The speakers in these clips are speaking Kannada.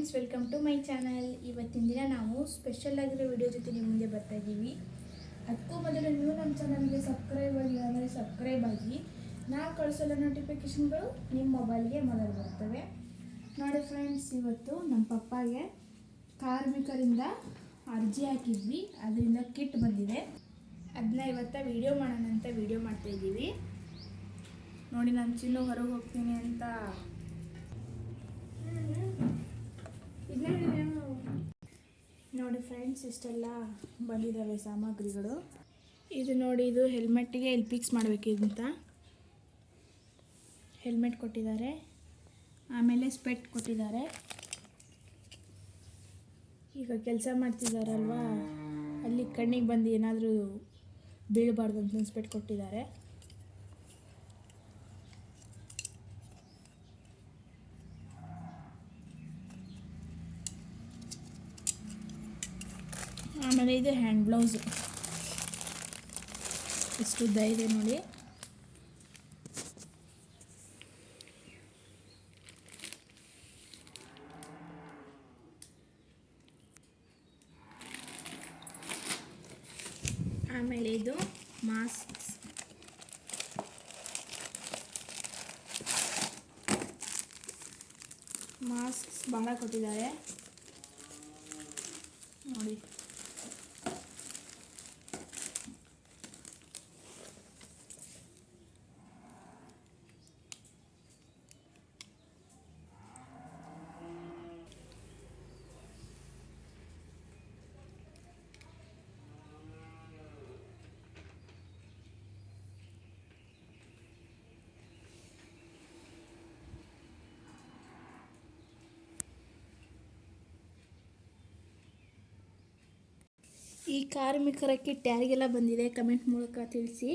Friends, welcome to my channel. ಇವತ್ತಿನ ದಿನ ನಾವು ಸ್ಪೆಷಲ್ ಆಗಿರೋ ವಿಡಿಯೋ ಜೊತೆ ನಿಮ್ಮ ಮುಂದೆ ಬರ್ತಾ ಇದ್ದೀವಿ. ಅದಕ್ಕೂ ಮೊದಲು ನೀವು ನಮ್ಮ ಚಾನಲ್ಗೆ ಸಬ್ಸ್ಕ್ರೈಬ್ ಆಗಿಲ್ಲ ಅಂದರೆ ಸಬ್ಸ್ಕ್ರೈಬ್ ಆಗಿ. ನಾವು ಕಳಿಸೋಲ್ಲ ನೋಟಿಫಿಕೇಷನ್ಗಳು ನಿಮ್ಮ ಮೊಬೈಲ್ಗೆ ಮೊದಲು ಬರ್ತವೆ. ನೋಡಿ ಫ್ರೆಂಡ್ಸ್, ಇವತ್ತು ನಮ್ಮ ಪಪ್ಪಾಗೆ ಕಾರ್ಮಿಕರಿಂದ ಅರ್ಜಿ ಹಾಕಿದ್ವಿ, ಅದರಿಂದ ಕಿಟ್ ಬಂದಿದೆ. ಅದನ್ನ ಇವತ್ತು ವಿಡಿಯೋ ಮಾಡೋಣ ಅಂತ ವಿಡಿಯೋ ಮಾಡ್ತಾಯಿದ್ದೀವಿ. ನೋಡಿ, ನಾನು ಚಿನ್ನು ಹೊರಗೆ ಹೋಗ್ತೀನಿ ಅಂತ ನೋಡಿ ಫ್ರೆಂಡ್ಸ್, ಇಷ್ಟೆಲ್ಲ ಬಂದಿದ್ದಾವೆ ಸಾಮಗ್ರಿಗಳು. ಇದು ನೋಡಿ, ಇದು ಹೆಲ್ಮೆಟ್ಟಿಗೆ ಎಲ್ಲಿ ಫಿಕ್ಸ್ ಮಾಡಬೇಕಿಂತ ಹೆಲ್ಮೆಟ್ ಕೊಟ್ಟಿದ್ದಾರೆ. ಆಮೇಲೆ ಸ್ಪೆಟ್ ಕೊಟ್ಟಿದ್ದಾರೆ. ಈಗ ಕೆಲಸ ಮಾಡ್ತಿದ್ದಾರಲ್ವ, ಅಲ್ಲಿ ಕಣ್ಣಿಗೆ ಬಂದು ಏನಾದರೂ ಬೀಳಬಾರ್ದು ಅಂತ ಸ್ಪೆಟ್ ಕೊಟ್ಟಿದ್ದಾರೆ. ಆಮೇಲೆ ಇದು ಹ್ಯಾಂಡ್ ಬ್ಲೌಸು, ಎಷ್ಟು ಉದ್ದ ಇದೆ ನೋಡಿ. ಆಮೇಲೆ ಇದು ಮಾಸ್ಕ್ಸ್, ಭಾಳ ಕೊಟ್ಟಿದ್ದಾರೆ ನೋಡಿ. ಈ ಕಾರ್ಮಿಕರ ಕಿಟ್ ಯಾರಿಗೆಲ್ಲ ಬಂದಿದೆ ಕಮೆಂಟ್ ಮೂಲಕ ತಿಳಿಸಿ.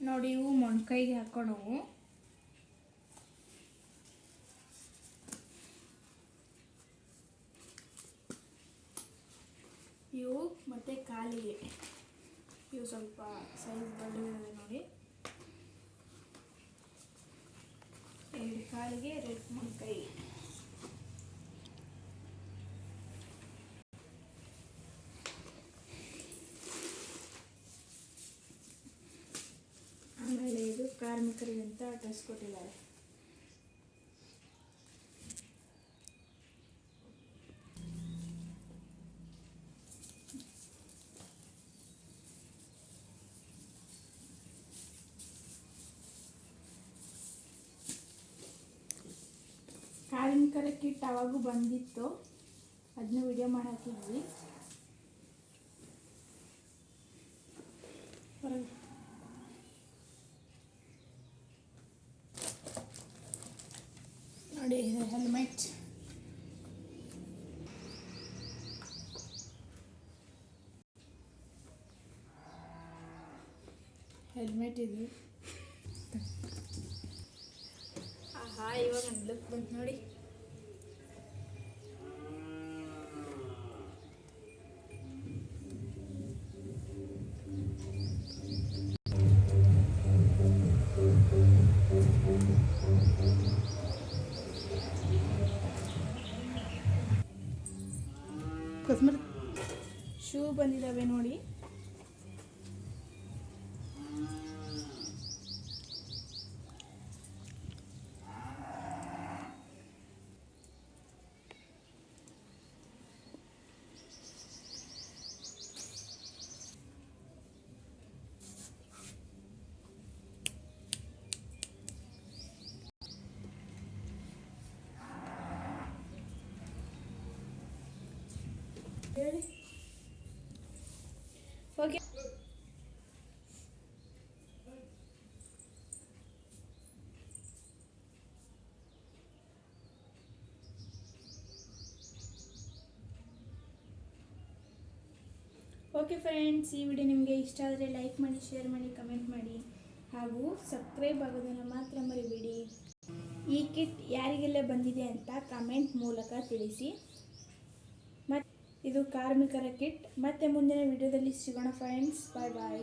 ನೋಡಿ, ಇವು ಮೊಣಕೈಗೆ ಹಾಕೊಳ್ಳೋವು. ಇವು ಮತ್ತು ಕಾಲಿಗೆ, ಇವು ಸ್ವಲ್ಪ ಸೈಜ್ ದೊಡ್ಡದಿದೆ ನೋಡಿ. 2 ಕಾಲಿಗೆ 2 ಮೊಣಕೈ. ಆಮೇಲೆ ಇದು ಕಾರ್ಮಿಕರಿಗೆ ಅಂತ ಡ್ರೆಸ್ ಕೊಟ್ಟಿದ್ದಾರೆ. ಕಾರ್ಮಿಕರ ಕಿಟ್ ಅವಾಗೂ ಬಂದಿತ್ತು, ಅದನ್ನ ವಿಡಿಯೋ ಮಾಡಿ ಹಾಕಿದ್ವಿ. ನೋಡಿ, ಇದು ಹೆಲ್ಮೆಟ್. ಇದು ಇವಾಗ ಒಂದು ಲುಕ್ ಬಂತು ನೋಡಿ. ಶೂ ಬಂದಿದ್ದಾವೆ ನೋಡಿ. ಓಕೆ, ಓಕೆ ಫ್ರೆಂಡ್ಸ್, ಈ ವಿಡಿಯೋ ನಿಮಗೆ ಇಷ್ಟ ಆದರೆ ಲೈಕ್ ಮಾಡಿ, ಶೇರ್ ಮಾಡಿ, ಕಮೆಂಟ್ ಮಾಡಿ ಹಾಗೂ ಸಬ್ಸ್ಕ್ರೈಬ್ ಆಗೋದನ್ನು ಮಾತ್ರ ಮರಿಬೇಡಿ. ಈ ಕಿಟ್ ಯಾರಿಗೆಲ್ಲ ಬಂದಿದೆ ಅಂತ ಕಮೆಂಟ್ ಮೂಲಕ ತಿಳಿಸಿ. ಇದು ಕಾರ್ಮಿಕರ ಕಿಟ್. ಮತ್ತೆ ಮುಂದಿನ ವಿಡಿಯೋದಲ್ಲಿ ಸಿಗೋಣ ಫ್ರೆಂಡ್ಸ್. ಬಾಯ್ ಬಾಯ್.